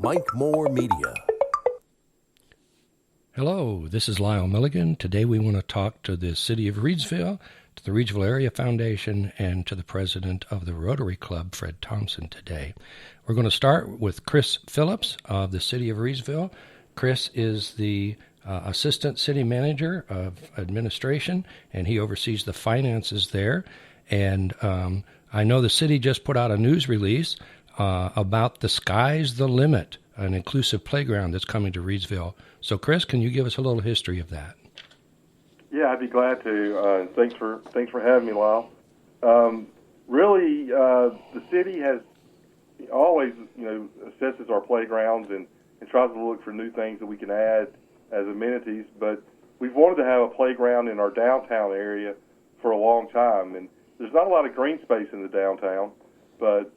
Mike Moore Media. Hello, this is Lyle Milligan. Today we want to talk to the City of Reidsville, to the Reidsville Area Foundation, and to the president of the Rotary Club, Fred Thompson, today. We're going to start with Chris Phillips of the City of Reidsville. Chris is the Assistant City Manager of Administration, and he oversees the finances there. And I know the city just put out a news release about the Sky's the Limit, an inclusive playground that's coming to Reidsville. So, Chris, can you give us a little history of that? Yeah, I'd be glad to. Thanks for having me, Lyle. Really, the city has always, assesses our playgrounds and tries to look for new things that we can add as amenities. But we've wanted to have a playground in our downtown area for a long time, and there's not a lot of green space in the downtown. But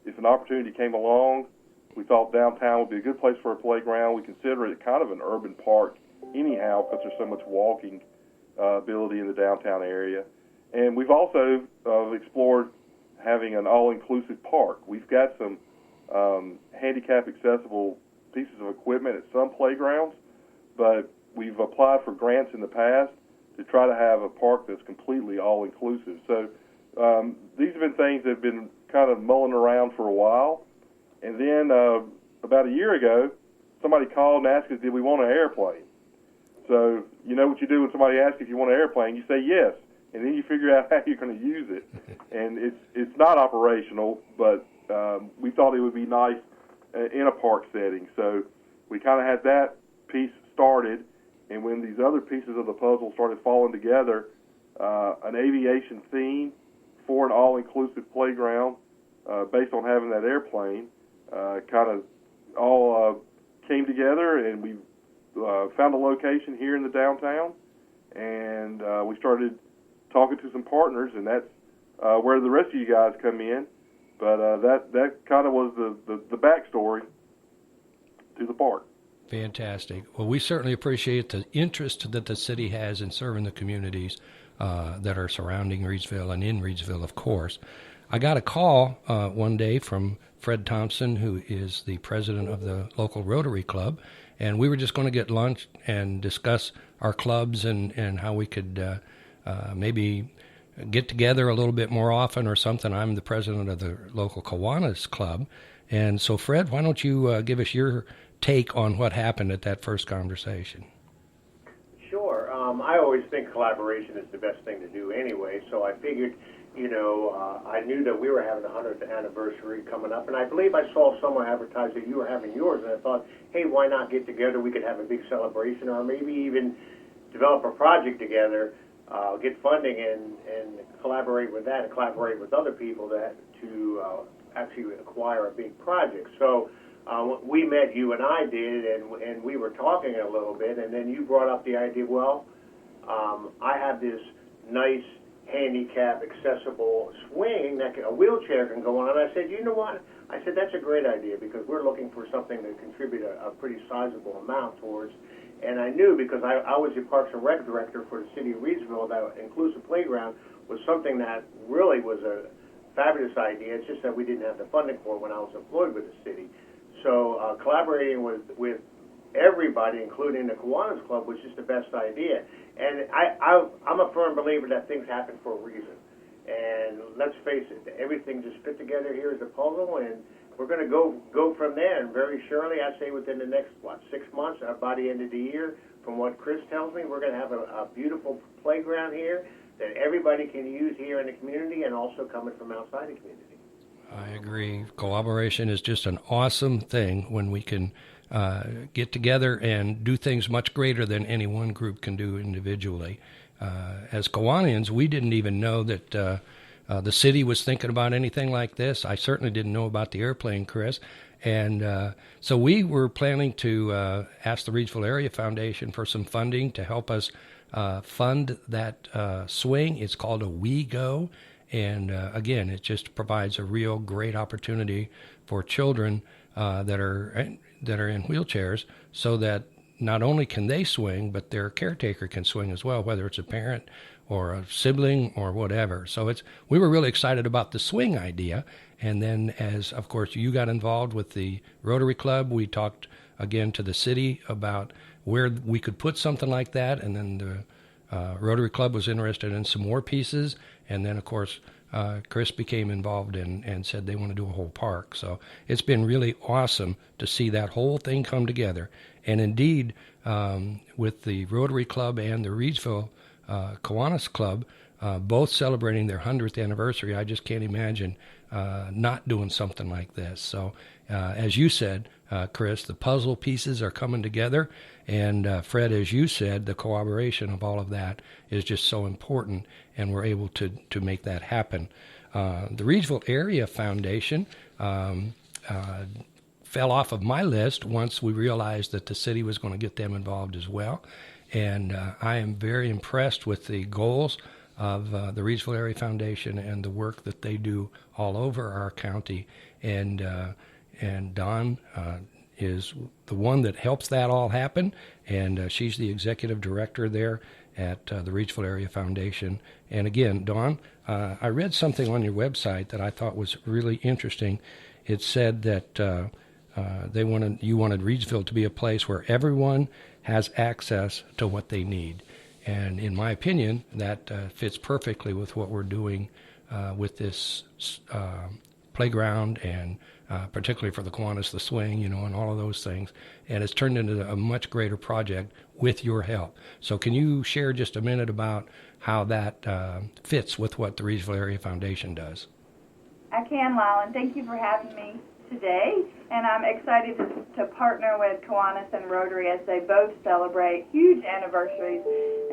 if an opportunity came along, we thought downtown would be a good place for a playground. We consider it kind of an urban park anyhow because there's so much walking ability in the downtown area. And we've also explored having an all-inclusive park. We've got some handicap-accessible pieces of equipment at some playgrounds, but we've applied for grants in the past to try to have a park that's completely all-inclusive. So these have been things that have been kind of mulling around for a while. And then about a year ago, somebody called and asked us, did we want an airplane? So you know what you do when somebody asks if you want an airplane, you say yes, and then you figure out how you're going to use it. And it's not operational, but we thought it would be nice in a park setting. So we kind of had that piece started, and when these other pieces of the puzzle started falling together, an aviation theme for an all-inclusive playground based on having that airplane kind of all came together, and we found a location here in the downtown, and we started talking to some partners, and that's where the rest of you guys come in. But that kind of was the backstory to the park. Fantastic. Well, we certainly appreciate the interest that the city has in serving the communities that are surrounding Reidsville and in Reidsville, of course. I got a call one day from Fred Thompson, who is the president of the local Rotary Club, and we were just going to get lunch and discuss our clubs and how we could maybe get together a little bit more often or something. I'm the president of the local Kiwanis Club. And so, Fred, why don't you give us your take on what happened at that first conversation? Sure. I always think collaboration is the best thing to do anyway, so I figured, I knew that we were having the 100th anniversary coming up, and I believe I saw somewhere advertised that you were having yours, and I thought, hey, why not get together? We could have a big celebration, or maybe even develop a project together, get funding, and collaborate with that, and collaborate with other people to actually acquire a big project. So we met, you and I did, and we were talking a little bit, and then you brought up the idea, well, I have this nice handicap accessible swing that a wheelchair can go on. And I said, you know what? I said, that's a great idea because we're looking for something to contribute a pretty sizable amount towards. And I knew because I was the Parks and Rec director for the city of Reidsville, that inclusive playground was something that really was a fabulous idea. It's just that we didn't have the funding for it when I was employed with the city. So collaborating with everybody, including the Kiwanis Club, was just the best idea. And I'm a firm believer that things happen for a reason. And let's face it, everything just fit together here as a puzzle, and we're going to go from there. And very surely, I'd say within the next, 6 months, by the end of the year, from what Chris tells me, we're going to have a beautiful playground here that everybody can use here in the community and also coming from outside the community. I agree. Collaboration is just an awesome thing when we can get together and do things much greater than any one group can do individually. As Kiwanians, we didn't even know that the city was thinking about anything like this. I certainly didn't know about the airplane, Chris. And so we were planning to ask the Reidsville Area Foundation for some funding to help us fund that swing. It's called a We Go. And again, it just provides a real great opportunity for children that are in wheelchairs, so that not only can they swing, but their caretaker can swing as well, whether it's a parent or a sibling or whatever. So we were really excited about the swing idea, And then as, of course, you got involved with the Rotary Club, we talked again to the city about where we could put something like that. And then the Rotary Club was interested in some more pieces. And then, of course, Chris became involved and said they want to do a whole park. So it's been really awesome to see that whole thing come together. And indeed, with the Rotary Club and the Reidsville Kiwanis Club, both celebrating their 100th anniversary, I just can't imagine not doing something like this. So as you said, Chris, the puzzle pieces are coming together. And Fred, as you said, the cooperation of all of that is just so important, and we're able to make that happen. The Reidsville Area Foundation fell off of my list once we realized that the city was going to get them involved as well. And I am very impressed with the goals of the Reidsville Area Foundation and the work that they do all over our county. And Dawn is the one that helps that all happen, and she's the executive director there at the Reidsville Area Foundation. And again, Dawn, I read something on your website that I thought was really interesting. It said that you wanted Reidsville to be a place where everyone has access to what they need. And in my opinion, that fits perfectly with what we're doing with this playground, and particularly for the Kiwanis, the swing, and all of those things. And it's turned into a much greater project with your help. So can you share just a minute about how that fits with what the Reidsville Area Foundation does? I can, Lyle, and thank you for having me today. And I'm excited to partner with Kiwanis and Rotary as they both celebrate huge anniversaries.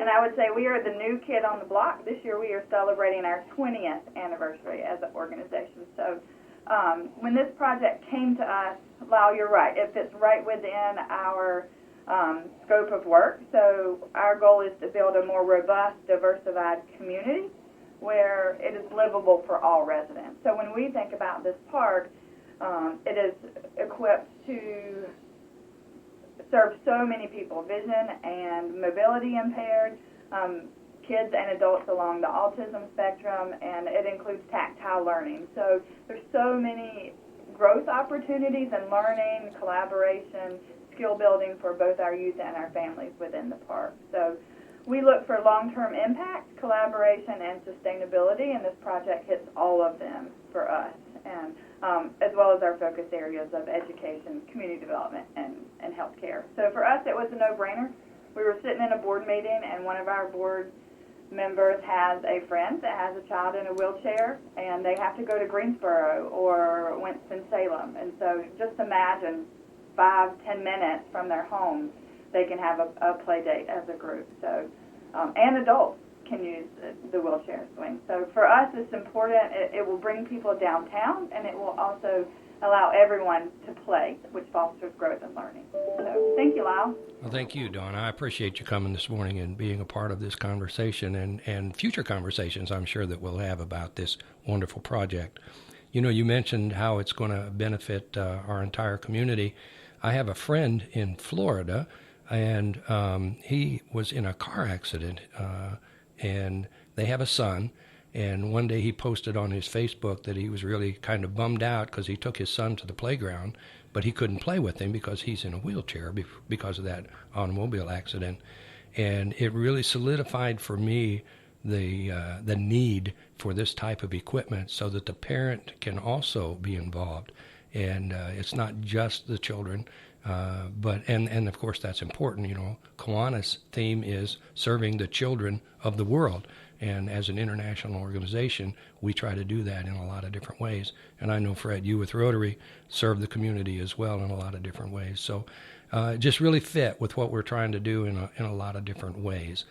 And I would say we are the new kid on the block. This year we are celebrating our 20th anniversary as an organization. So when this project came to us, Lyle, you're right. It fits right within our scope of work. So our goal is to build a more robust, diversified community where it is livable for all residents. So when we think about this park, it is equipped to serve so many people, vision and mobility impaired, kids and adults along the autism spectrum, and it includes tactile learning. So there's so many growth opportunities and learning, collaboration, skill building for both our youth and our families within the park. So we look for long-term impact, collaboration, and sustainability, and this project hits all of them for us, and as well as our focus areas of education, community development, and healthcare. So for us, it was a no-brainer. We were sitting in a board meeting, and one of our board members has a friend that has a child in a wheelchair, and they have to go to Greensboro or Winston-Salem. And so just imagine 5-10 minutes from their homes, they can have a play date as a group. So, and adults can use the wheelchair swing. So for us, it's important. It will bring people downtown, and it will also allow everyone to play, which fosters growth and learning. So thank you, Lyle. Well, thank you, Dawn. I appreciate you coming this morning and being a part of this conversation and future conversations I'm sure that we'll have about this wonderful project. You mentioned how it's going to benefit our entire community. I have a friend in Florida, and he was in a car accident, and they have a son. And one day he posted on his Facebook that he was really kind of bummed out because he took his son to the playground, but he couldn't play with him because he's in a wheelchair because of that automobile accident. And it really solidified for me the need for this type of equipment so that the parent can also be involved. And it's not just the children, but of course that's important. Kiwanis' theme is serving the children of the world. And as an international organization, we try to do that in a lot of different ways. And I know, Fred, you with Rotary serve the community as well in a lot of different ways. So it just really fit with what we're trying to do in a lot of different ways.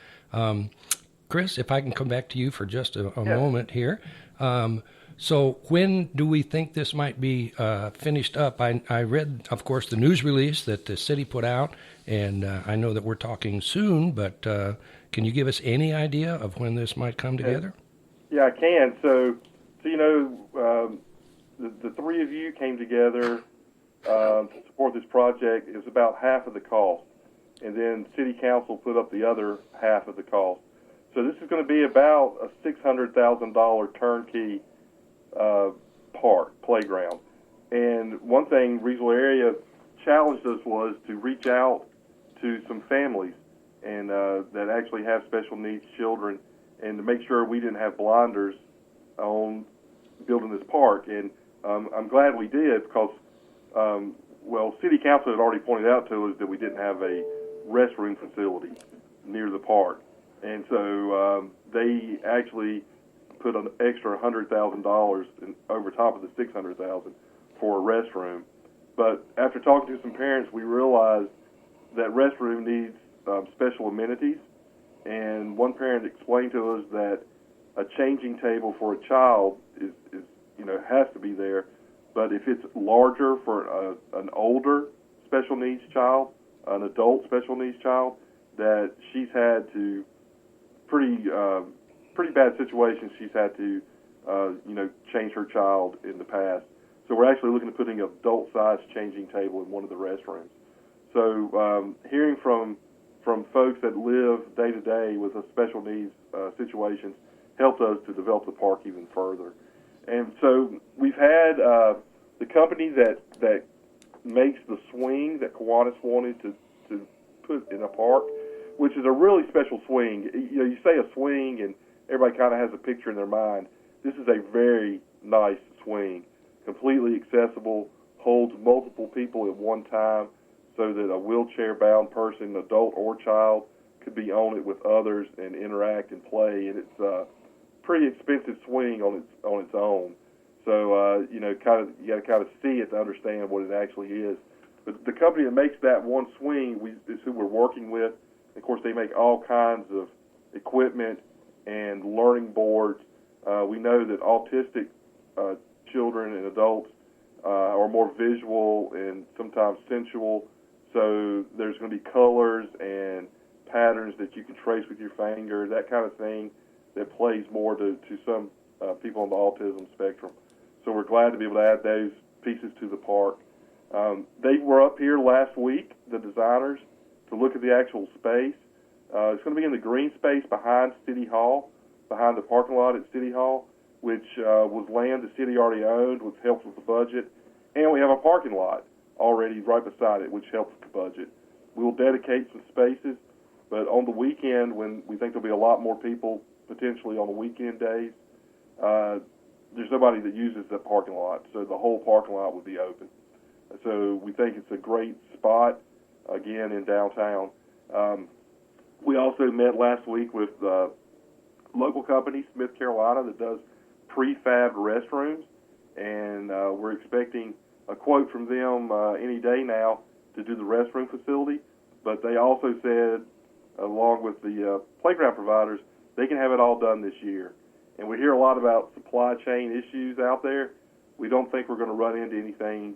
Chris, if I can come back to you for just a moment here. So when do we think this might be finished up? I read, of course, the news release that the city put out, and I know that we're talking soon, but can you give us any idea of when this might come together? Yeah, I can. So the three of you came together to support this project. It was about half of the cost, and then City Council put up the other half of the cost. So this is going to be about a $600,000 turnkey playground. And one thing Reidsville Area challenged us was to reach out to some families and that actually have special needs children, and to make sure we didn't have blinders on building this park. And I'm glad we did, because City Council had already pointed out to us that we didn't have a restroom facility near the park, and so they actually put an extra $100,000 over top of the $600,000 for a restroom. But after talking to some parents, we realized that restroom needs special amenities, and one parent explained to us that a changing table for a child is has to be there, but if it's larger for an older special needs child, an adult special needs child, that she's had to pretty bad situations. She's had to change her child in the past. So we're actually looking at putting an adult-sized changing table in one of the restrooms. So hearing from folks that live day to day with a special needs situations helped us to develop the park even further. And so we've had the company that makes the swing that Kiwanis wanted to put in a park, which is a really special swing. You say a swing and everybody kind of has a picture in their mind. This is a very nice swing, completely accessible, holds multiple people at one time, so that a wheelchair-bound person, adult or child, could be on it with others and interact and play. And it's a pretty expensive swing on its own. So you got to kind of see it to understand what it actually is. But the company that makes that one swing is who we're working with. Of course, they make all kinds of equipment and learning boards. We know that autistic children and adults are more visual and sometimes sensual. So there's going to be colors and patterns that you can trace with your finger, that kind of thing, that plays more to some people on the autism spectrum. So we're glad to be able to add those pieces to the park. They were up here last week, the designers, to look at the actual space. It's going to be in the green space behind City Hall, behind the parking lot at City Hall, which was land the city already owned, which helps with the budget. And we have a parking lot already right beside it, which helps with the budget. We will dedicate some spaces, but on the weekend, when we think there'll be a lot more people potentially on the weekend days, there's nobody that uses that parking lot, so the whole parking lot would be open. So we think it's a great spot, again, in downtown. We also met last week with local company, Smith Carolina, that does prefab restrooms, and we're expecting a quote from them any day now to do the restroom facility. But they also said, along with the playground providers, they can have it all done this year. And we hear a lot about supply chain issues out there. We don't think we're going to run into anything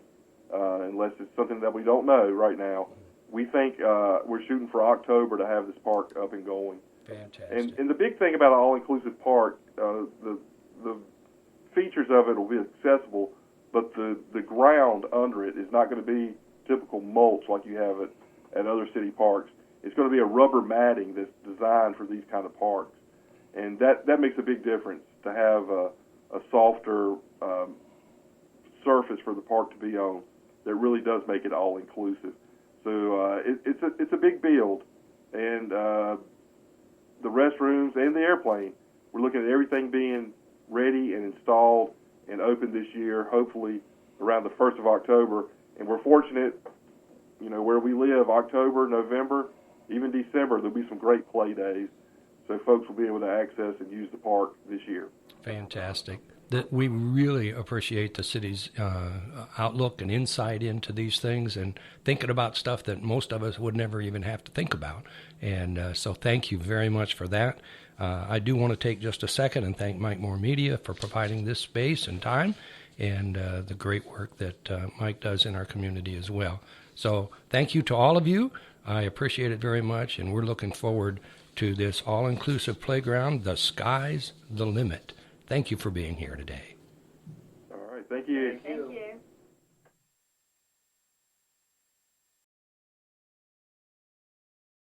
unless it's something that we don't know right now. We think we're shooting for October to have this park up and going. Fantastic. And the big thing about an all-inclusive park, the features of it will be accessible, but the ground under it is not going to be typical mulch like you have at other city parks. It's going to be a rubber matting that's designed for these kind of parks. And that makes a big difference, to have a softer surface for the park to be on that really does make it all-inclusive. So it's a big build. And the restrooms and the airplane, we're looking at everything being ready and installed and open this year, hopefully around the 1st of October. And we're fortunate, where we live, October, November, even December, there'll be some great play days. So folks will be able to access and use the park this year. Fantastic. We really appreciate the city's outlook and insight into these things, and thinking about stuff that most of us would never even have to think about. And so thank you very much for that. I do want to take just a second and thank Mike Moore Media for providing this space and time, and the great work that Mike does in our community as well. So thank you to all of you. I appreciate it very much, and we're looking forward to this all-inclusive playground. The sky's the limit. Thank you for being here today. All right. Thank you. Thank you.